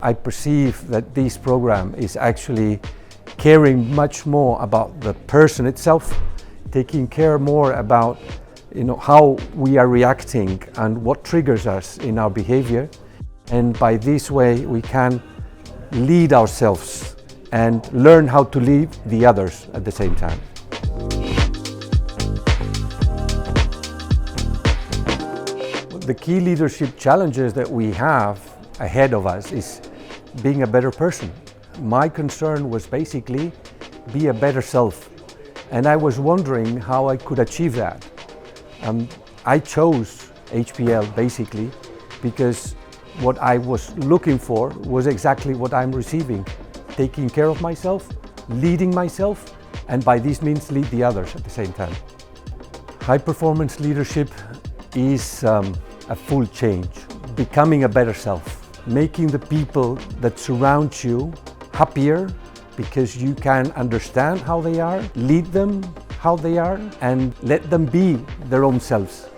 I perceive that this program is actually caring much more about the person itself, taking care more about how we are reacting and what triggers us in our behavior. And by this way we can lead ourselves and learn how to lead the others at the same time. The key leadership challenges that we have ahead of us is being a better person. My concern was basically be a better self, and I was wondering how I could achieve that. I chose HPL basically because what I was looking for was exactly what I'm receiving: taking care of myself, leading myself, and by this means lead the others at the same time. High performance leadership is a full change, becoming a better self, making the people that surround you happier because you can understand how they are, lead them how they are, and let them be their own selves.